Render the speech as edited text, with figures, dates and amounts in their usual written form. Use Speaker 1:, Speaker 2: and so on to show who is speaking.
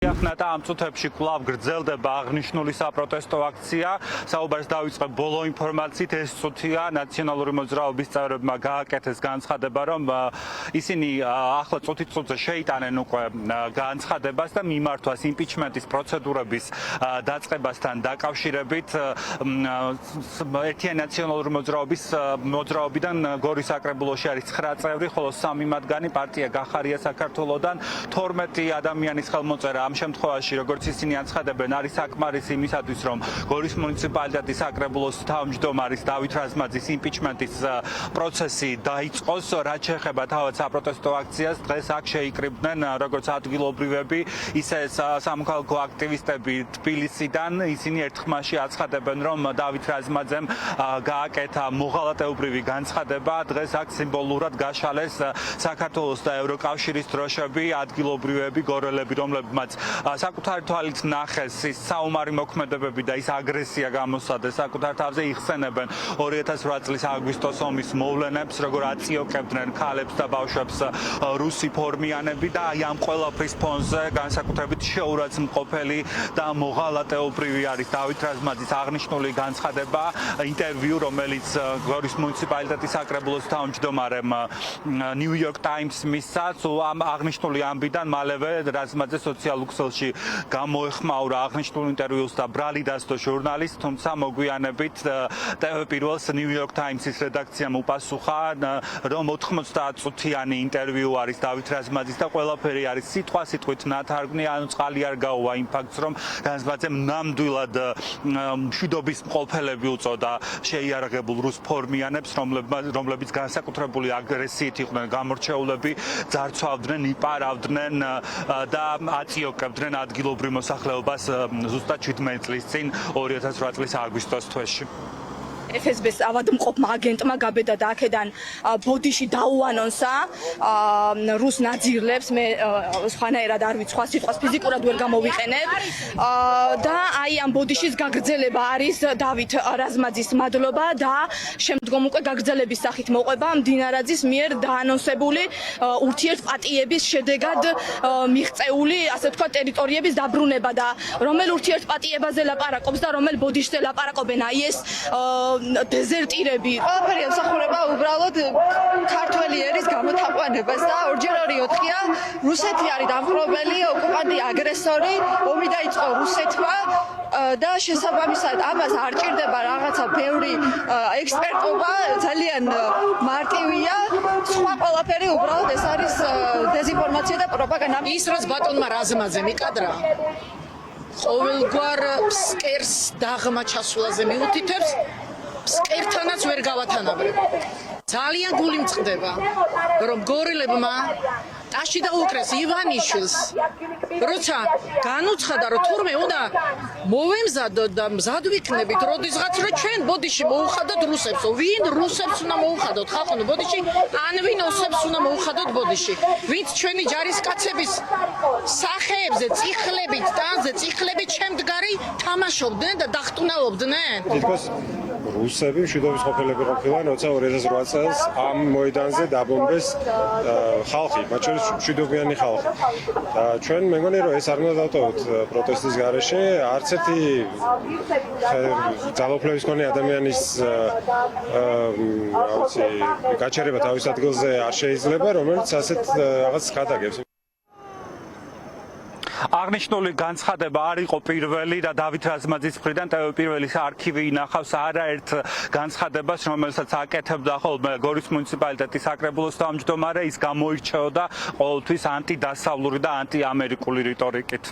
Speaker 1: ახლა ამ წუთებში კვლავ გრძელდება აღნიშნული საპროტესტო აქცია. საუბარს დავიწყებ ბოლო ინფორმაციით, ეს წუთია ნაციონალური მოძრაობის წევრებმა გააკეთეს განცხადება, რომ ისინი ახლა წუთით-წუთზე შეიტანენ უკვე განცხადებას და მიმართვას იმპიჩმენტის პროცედურების დაწყებასთან დაკავშირებით ერთიანი ნაციონალური მოძრაობიდან გორის საკრებულოში არის 9 წევრი, ხოლო 3 მათგანი პარტია გახარია საქართველოსთან 12 ადამიანის ხელმოწერა ამ შემთხვევაში, როგორც ისინი აცხადებენ, არის საკმარისი იმისათვის, რომ გორის მუნიციპალიტეტის საკრებულოს თავმჯდომარის დავით რაზმაძის იმპიჩმენტის პროცესი დაიწყოს. რაც შეეხება თავად საპროტესტო აქციას, დღეს აქ შეიკრიბნენ როგორც ადგილობრივები, ისე სამოქალაქო აქტივისტები თბილისიდან. ისინი ერთხმაში აცხადებენ, რომ დავით რაზმაძემ გააკეთა მოღალატეობრივი განცხადება. დღეს აქ სიმბოლურად გაშალეს საქართველოს და ევროკავშირის დროშები, ადგილობრივები, გორელები, რომლებმაც საკუთარი თვალით ნახეს ის საომარი მოქმედებები და ის აგრესია გამოსადეს საკუთარ თავზე, იხსენებენ 2008 წლის აგვისტოს ომის მოვლენებს, როგორ აწიოკებდნენ ქალებს და ბავშვებს რუსი ფორმიანები და აი ამ ყველაფრის ფონზე განსაკუთრებით შეურაცხმყოფელი და მოღალატეობრივი არის დავით რაზმაძის აღნიშნული განცხადება, ინტერვიუ, რომელიც გორის მუნიციპალიტეტის საკრებულოს თავმჯდომარემ New York Times მისცა. ამ აღნიშნული ამბიდან მალევე რაზმაძე სოციალურ ქსელში გამოეხმაურა აღნიშნულ ინტერვიუს და ბრალი დასდო ჟურნალისტ, თუმცა მოგვიანებით ტელე-პირველს New York Times-ის რედაქციამ უპასუხა, რომ 90 წუთიანი ინტერვიუ არის დავით რაზმაძის და ყველაფერი არის სიტყვა-სიტყვით ნათარგმნი, ანუ წყალი არ გაუვა იმ ფაქტს, რომ რაზმაძემ ნამდვილად მშვიდობის მყოფელები უწოდა შეიარაღებულ რუს ფორმიანებს, რომლებიც განსაკუთრებული აგრესიით იყვნენ გამორჩეულები, ძარცვავდნენ, იპარავდნენ და აწიოკებდნენ ადგილობრივ მოსახლეობას ზუსტად 17 წლის წინ 2008 წლის აგვისტოს თვეში.
Speaker 2: FSB-ს ავადმყოფმა აგენტმა გაბედა და აქედან ბოდიში დაუანონსა რუს ნაძირლებს, მე სხვანაირად არ ვიცი, სხვა სიტყვას ფიზიკურად ვერ გამოვიყენებ და აი ამ ბოდიშის გაგრძელება არის დავით რაზმაძის მადლობა და შემდგომ უკვე გაგრძელების სახით მოყვება მდინარაძის მიერ დაანონსებული ურთიერთპატიების შედეგად მიღწეული, ასე თქვა, ტერიტორიების დაბრუნება და რომელ ურთიერთპატიებაზე ლაპარაკობს და რომელ ბოდიშზე ლაპარაკობენ, აი ეს დეზერტირები.
Speaker 3: ყველაფერი ემსახურება უბრალოდ ქართველი ერის გამოთაყვანებას და 2-4-4-ია რუსეთი არის დამპყრობელი, ოკუპანტი, აგრესორი, ომი დაიწყო რუსეთმა და შესაბამისად ამას არ ჭირდება რაღაცა ბევრი ექსპერტობა, ძალიან მარტივია. სხვა ყველაფერი უბრალოდ ეს არის დეზინფორმაცია და პროპაგანდა.
Speaker 4: ის რაც ბატონმა რაზმაძემ იკადრა ყოველგვარ ფსკერს დაღმა ჩასვლაზე მიუთითებს, ფსკერთანაც ვერ გავათანაბრებ. ძალიან გული მწყდება, რომ გორილებმა ტაში დაუკრეს ივანიშვილს, როცა განუცხადა, რომ თურმე უნდა მოვემზადოთ და მზად ვიქნებით, როდესღაც რომ ჩვენ ბოდიში მოუხადოთ რუსებს, ვინ რუსებს უნდა მოუხადოთ ხალხო ბოდიში, ან ვინ ოსებს უნდა მოუხადოთ ბოდიში, ვინც ჩვენი ჯარისკაცების სახეებზე, წიხლებით, ტანზე, წიხლებით შემდგარი თამაშობდნენ და დახტუნაობდნენ.
Speaker 5: თითქოს რუსები მშვიდობის ყოფილები ყოფილან, როცა 2008 წელს ამ მოედანზე დაბომბეს ხალხი, მათ შორის მშვიდობიანი ხალხი. და ჩვენ მე მგონი, რომ ეს არ უნდა დავტოვოთ პროტესტის გარეშე, არც ერთი ძალაუფლების მქონე ადამიანის გაჩერება თავის ადგილზე არ შეიძლება, რომელიც ასეთ რაღაც გადაგებს.
Speaker 1: აღნიშნული განცხადება არ იყო პირველი და დავით რაზმაძის მხრიდან ტელე-პირველის არქივი ინახავს არაერთ განცხადებას, რომელსაც აკეთებდა ხოლმე გორის მუნიციპალიტეტის საკრებულოს თავმჯდომარე, ის გამოირჩეოდა ყოველთვის ანტიდასავლური და ანტიამერიკული რიტორიკით.